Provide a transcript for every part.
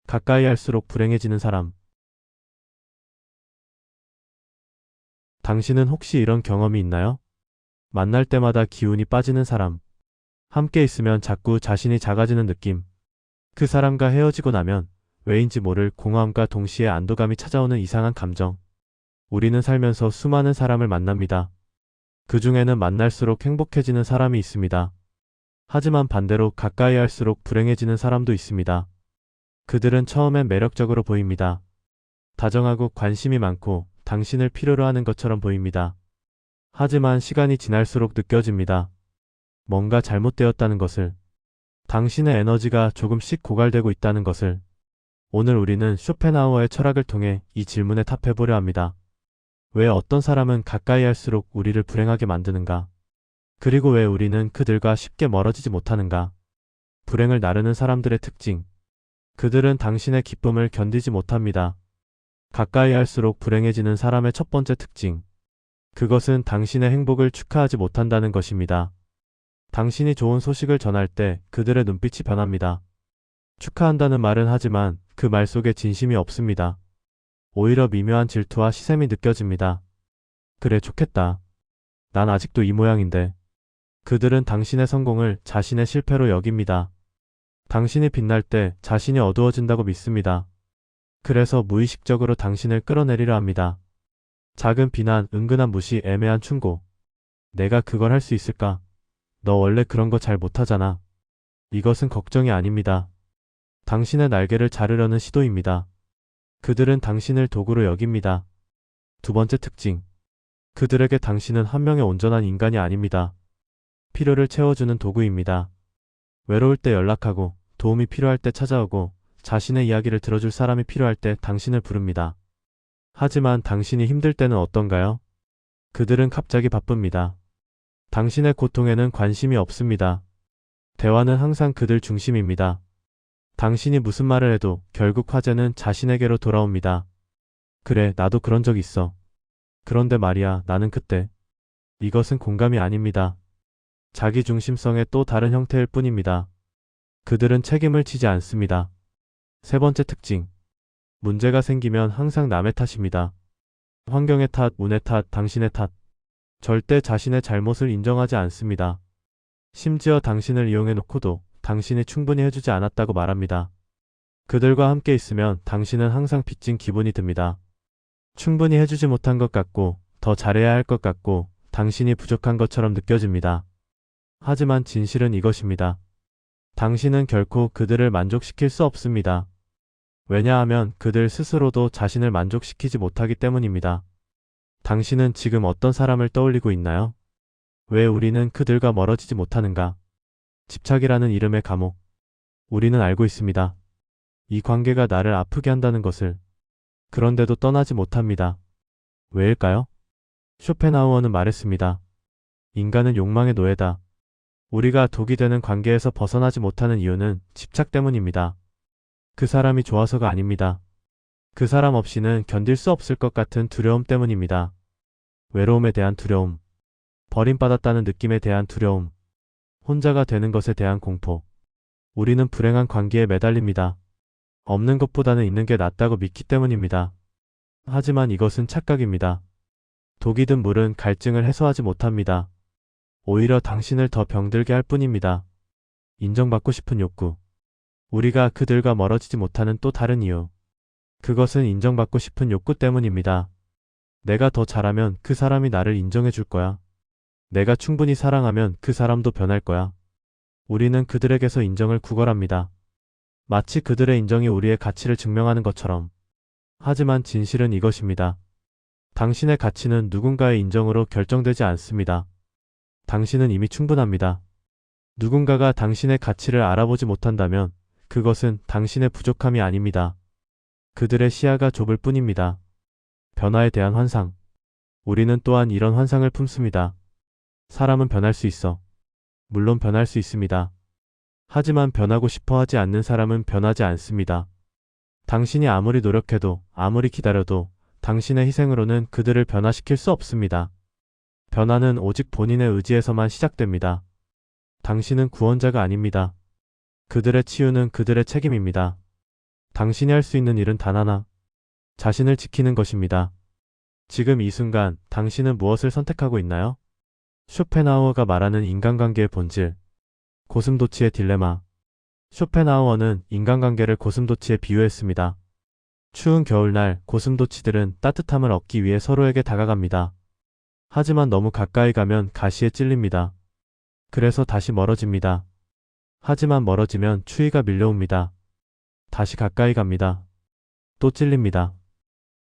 가까이 할수록 불행해지는 사람. 당신은 혹시 이런 경험이 있나요? 만날 때마다 기운이 빠지는 사람. 함께 있으면 자꾸 자신이 작아지는 느낌. 그 사람과 헤어지고 나면 왜인지 모를 공허함과 동시에 안도감이 찾아오는 이상한 감정. 우리는 살면서 수많은 사람을 만납니다. 그 중에는 만날수록 행복해지는 사람이 있습니다. 하지만 반대로 가까이 할수록 불행해지는 사람도 있습니다. 그들은 처음엔 매력적으로 보입니다. 다정하고 관심이 많고 당신을 필요로 하는 것처럼 보입니다. 하지만 시간이 지날수록 느껴집니다. 뭔가 잘못되었다는 것을. 당신의 에너지가 조금씩 고갈되고 있다는 것을. 오늘 우리는 쇼펜하우어의 철학을 통해 이 질문에 답해보려 합니다. 왜 어떤 사람은 가까이 할수록 우리를 불행하게 만드는가? 그리고 왜 우리는 그들과 쉽게 멀어지지 못하는가? 불행을 나르는 사람들의 특징. 그들은 당신의 기쁨을 견디지 못합니다. 가까이 할수록 불행해지는 사람의 첫 번째 특징. 그것은 당신의 행복을 축하하지 못한다는 것입니다. 당신이 좋은 소식을 전할 때 그들의 눈빛이 변합니다. 축하한다는 말은 하지만 그 말 속에 진심이 없습니다. 오히려 미묘한 질투와 시샘이 느껴집니다. 그래, 좋겠다. 난 아직도 이 모양인데. 그들은 당신의 성공을 자신의 실패로 여깁니다. 당신이 빛날 때 자신이 어두워진다고 믿습니다. 그래서 무의식적으로 당신을 끌어내리려 합니다. 작은 비난, 은근한 무시, 애매한 충고. 내가 그걸 할 수 있을까? 너 원래 그런 거 잘 못하잖아. 이것은 걱정이 아닙니다. 당신의 날개를 자르려는 시도입니다. 그들은 당신을 도구로 여깁니다. 두 번째 특징. 그들에게 당신은 한 명의 온전한 인간이 아닙니다. 필요를 채워주는 도구입니다. 외로울 때 연락하고, 도움이 필요할 때 찾아오고, 자신의 이야기를 들어줄 사람이 필요할 때 당신을 부릅니다. 하지만 당신이 힘들 때는 어떤가요? 그들은 갑자기 바쁩니다. 당신의 고통에는 관심이 없습니다. 대화는 항상 그들 중심입니다. 당신이 무슨 말을 해도 결국 화제는 자신에게로 돌아옵니다. 그래, 나도 그런 적 있어. 그런데 말이야, 나는 그때. 이것은 공감이 아닙니다. 자기중심성의 또 다른 형태일 뿐입니다. 그들은 책임을 지지 않습니다. 세 번째 특징. 문제가 생기면 항상 남의 탓입니다. 환경의 탓, 운의 탓, 당신의 탓. 절대 자신의 잘못을 인정하지 않습니다. 심지어 당신을 이용해놓고도 당신이 충분히 해주지 않았다고 말합니다. 그들과 함께 있으면 당신은 항상 빚진 기분이 듭니다. 충분히 해주지 못한 것 같고, 더 잘해야 할 것 같고, 당신이 부족한 것처럼 느껴집니다. 하지만 진실은 이것입니다. 당신은 결코 그들을 만족시킬 수 없습니다. 왜냐하면 그들 스스로도 자신을 만족시키지 못하기 때문입니다. 당신은 지금 어떤 사람을 떠올리고 있나요? 왜 우리는 그들과 멀어지지 못하는가? 집착이라는 이름의 감옥. 우리는 알고 있습니다. 이 관계가 나를 아프게 한다는 것을. 그런데도 떠나지 못합니다. 왜일까요? 쇼펜하우어는 말했습니다. 인간은 욕망의 노예다. 우리가 독이 되는 관계에서 벗어나지 못하는 이유는 집착 때문입니다. 그 사람이 좋아서가 아닙니다. 그 사람 없이는 견딜 수 없을 것 같은 두려움 때문입니다. 외로움에 대한 두려움. 버림받았다는 느낌에 대한 두려움. 혼자가 되는 것에 대한 공포. 우리는 불행한 관계에 매달립니다. 없는 것보다는 있는 게 낫다고 믿기 때문입니다. 하지만 이것은 착각입니다. 독이 든 물은 갈증을 해소하지 못합니다. 오히려 당신을 더 병들게 할 뿐입니다. 인정받고 싶은 욕구. 우리가 그들과 멀어지지 못하는 또 다른 이유. 그것은 인정받고 싶은 욕구 때문입니다. 내가 더 잘하면 그 사람이 나를 인정해 줄 거야. 내가 충분히 사랑하면 그 사람도 변할 거야. 우리는 그들에게서 인정을 구걸합니다. 마치 그들의 인정이 우리의 가치를 증명하는 것처럼. 하지만 진실은 이것입니다. 당신의 가치는 누군가의 인정으로 결정되지 않습니다. 당신은 이미 충분합니다. 누군가가 당신의 가치를 알아보지 못한다면 그것은 당신의 부족함이 아닙니다. 그들의 시야가 좁을 뿐입니다. 변화에 대한 환상. 우리는 또한 이런 환상을 품습니다. 사람은 변할 수 있어. 물론 변할 수 있습니다. 하지만 변하고 싶어 하지 않는 사람은 변하지 않습니다. 당신이 아무리 노력해도, 아무리 기다려도 당신의 희생으로는 그들을 변화시킬 수 없습니다. 변화는 오직 본인의 의지에서만 시작됩니다. 당신은 구원자가 아닙니다. 그들의 치유는 그들의 책임입니다. 당신이 할 수 있는 일은 단 하나. 자신을 지키는 것입니다. 지금 이 순간 당신은 무엇을 선택하고 있나요? 쇼펜하우어가 말하는 인간관계의 본질. 고슴도치의 딜레마. 쇼펜하우어는 인간관계를 고슴도치에 비유했습니다. 추운 겨울날 고슴도치들은 따뜻함을 얻기 위해 서로에게 다가갑니다. 하지만 너무 가까이 가면 가시에 찔립니다. 그래서 다시 멀어집니다. 하지만 멀어지면 추위가 밀려옵니다. 다시 가까이 갑니다. 또 찔립니다.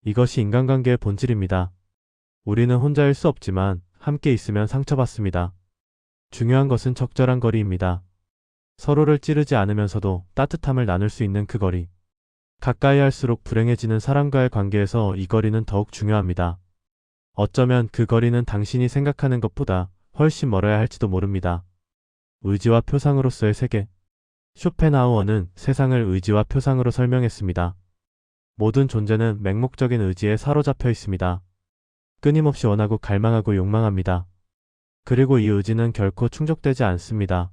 이것이 인간관계의 본질입니다. 우리는 혼자일 수 없지만 함께 있으면 상처받습니다. 중요한 것은 적절한 거리입니다. 서로를 찌르지 않으면서도 따뜻함을 나눌 수 있는 그 거리. 가까이 할수록 불행해지는 사람과의 관계에서 이 거리는 더욱 중요합니다. 어쩌면 그 거리는 당신이 생각하는 것보다 훨씬 멀어야 할지도 모릅니다. 의지와 표상으로서의 세계. 쇼펜하우어는 세상을 의지와 표상으로 설명했습니다. 모든 존재는 맹목적인 의지에 사로잡혀 있습니다. 끊임없이 원하고 갈망하고 욕망합니다. 그리고 이 의지는 결코 충족되지 않습니다.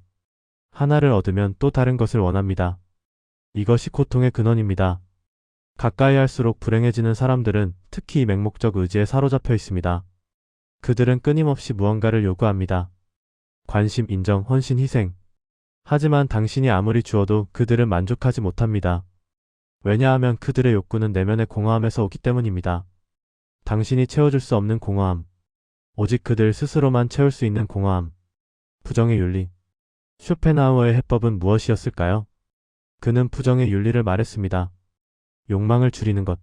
하나를 얻으면 또 다른 것을 원합니다. 이것이 고통의 근원입니다. 가까이 할수록 불행해지는 사람들은 특히 이 맹목적 의지에 사로잡혀 있습니다. 그들은 끊임없이 무언가를 요구합니다. 관심, 인정, 헌신, 희생. 하지만 당신이 아무리 주어도 그들은 만족하지 못합니다. 왜냐하면 그들의 욕구는 내면의 공허함에서 오기 때문입니다. 당신이 채워줄 수 없는 공허함. 오직 그들 스스로만 채울 수 있는 공허함. 부정의 윤리. 쇼펜하우어의 해법은 무엇이었을까요? 그는 부정의 윤리를 말했습니다. 욕망을 줄이는 것.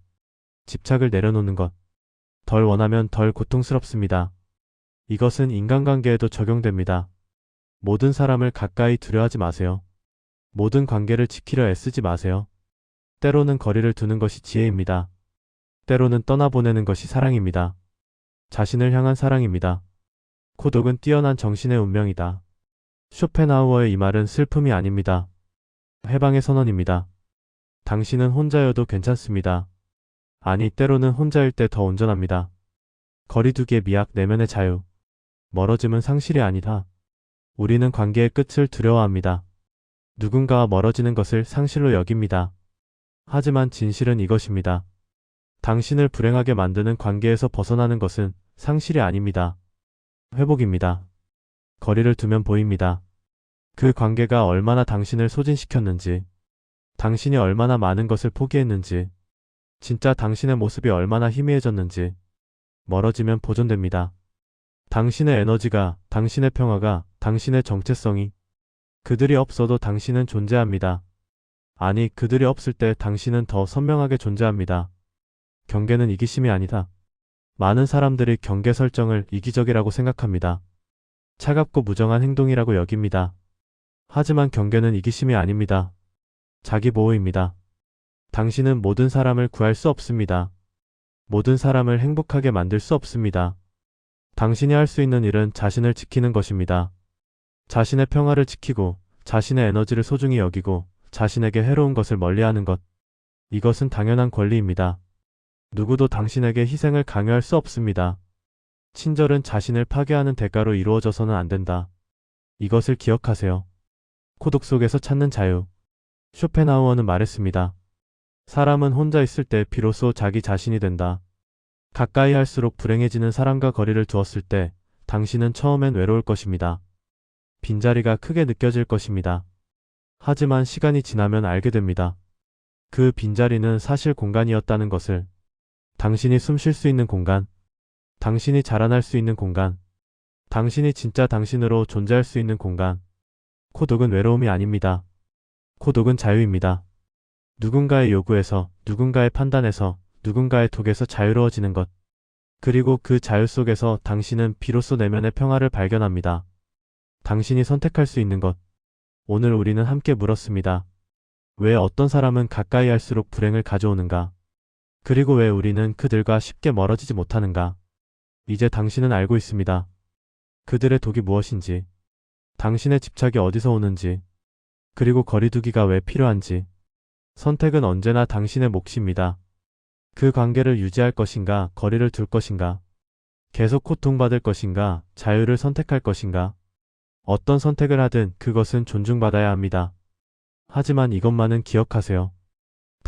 집착을 내려놓는 것. 덜 원하면 덜 고통스럽습니다. 이것은 인간관계에도 적용됩니다. 모든 사람을 가까이 두려워하지 마세요. 모든 관계를 지키려 애쓰지 마세요. 때로는 거리를 두는 것이 지혜입니다. 때로는 떠나보내는 것이 사랑입니다. 자신을 향한 사랑입니다. 고독은 뛰어난 정신의 운명이다. 쇼펜하우어의 이 말은 슬픔이 아닙니다. 해방의 선언입니다. 당신은 혼자여도 괜찮습니다. 아니, 때로는 혼자일 때 더 온전합니다. 거리두기의 미학, 내면의 자유. 멀어짐은 상실이 아니다. 우리는 관계의 끝을 두려워합니다. 누군가와 멀어지는 것을 상실로 여깁니다. 하지만 진실은 이것입니다. 당신을 불행하게 만드는 관계에서 벗어나는 것은 상실이 아닙니다. 회복입니다. 거리를 두면 보입니다. 그 관계가 얼마나 당신을 소진시켰는지, 당신이 얼마나 많은 것을 포기했는지, 진짜 당신의 모습이 얼마나 희미해졌는지. 멀어지면 보존됩니다. 당신의 에너지가, 당신의 평화가, 당신의 정체성이. 그들이 없어도 당신은 존재합니다. 아니, 그들이 없을 때 당신은 더 선명하게 존재합니다. 경계는 이기심이 아니다. 많은 사람들이 경계 설정을 이기적이라고 생각합니다. 차갑고 무정한 행동이라고 여깁니다. 하지만 경계는 이기심이 아닙니다. 자기 보호입니다. 당신은 모든 사람을 구할 수 없습니다. 모든 사람을 행복하게 만들 수 없습니다. 당신이 할 수 있는 일은 자신을 지키는 것입니다. 자신의 평화를 지키고, 자신의 에너지를 소중히 여기고, 자신에게 해로운 것을 멀리하는 것. 이것은 당연한 권리입니다. 누구도 당신에게 희생을 강요할 수 없습니다. 친절은 자신을 파괴하는 대가로 이루어져서는 안 된다. 이것을 기억하세요. 고독 속에서 찾는 자유. 쇼펜하우어는 말했습니다. 사람은 혼자 있을 때 비로소 자기 자신이 된다. 가까이 할수록 불행해지는 사람과 거리를 두었을 때 당신은 처음엔 외로울 것입니다. 빈자리가 크게 느껴질 것입니다. 하지만 시간이 지나면 알게 됩니다. 그 빈자리는 사실 공간이었다는 것을. 당신이 숨 쉴 수 있는 공간. 당신이 자라날 수 있는 공간. 당신이 진짜 당신으로 존재할 수 있는 공간. 고독은 외로움이 아닙니다. 고독은 자유입니다. 누군가의 요구에서, 누군가의 판단에서, 누군가의 독에서 자유로워지는 것. 그리고 그 자유 속에서 당신은 비로소 내면의 평화를 발견합니다. 당신이 선택할 수 있는 것. 오늘 우리는 함께 물었습니다. 왜 어떤 사람은 가까이 할수록 불행을 가져오는가? 그리고 왜 우리는 그들과 쉽게 멀어지지 못하는가? 이제 당신은 알고 있습니다. 그들의 독이 무엇인지, 당신의 집착이 어디서 오는지, 그리고 거리두기가 왜 필요한지. 선택은 언제나 당신의 몫입니다. 그 관계를 유지할 것인가, 거리를 둘 것인가, 계속 고통받을 것인가, 자유를 선택할 것인가. 어떤 선택을 하든 그것은 존중받아야 합니다. 하지만 이것만은 기억하세요.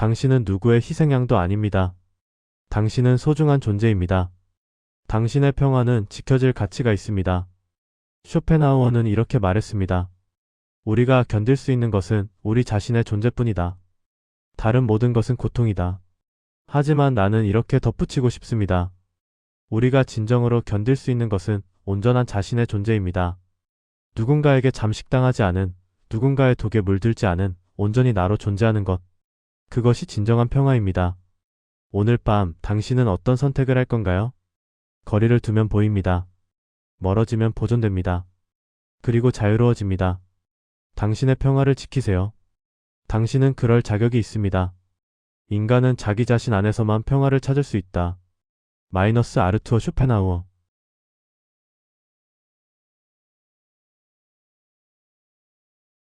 당신은 누구의 희생양도 아닙니다. 당신은 소중한 존재입니다. 당신의 평화는 지켜질 가치가 있습니다. 쇼펜하우어는 이렇게 말했습니다. 우리가 견딜 수 있는 것은 우리 자신의 존재뿐이다. 다른 모든 것은 고통이다. 하지만 나는 이렇게 덧붙이고 싶습니다. 우리가 진정으로 견딜 수 있는 것은 온전한 자신의 존재입니다. 누군가에게 잠식당하지 않은, 누군가의 독에 물들지 않은 온전히 나로 존재하는 것. 그것이 진정한 평화입니다. 오늘 밤 당신은 어떤 선택을 할 건가요? 거리를 두면 보입니다. 멀어지면 보존됩니다. 그리고 자유로워집니다. 당신의 평화를 지키세요. 당신은 그럴 자격이 있습니다. 인간은 자기 자신 안에서만 평화를 찾을 수 있다. 마이너스 아르투어 쇼펜하우어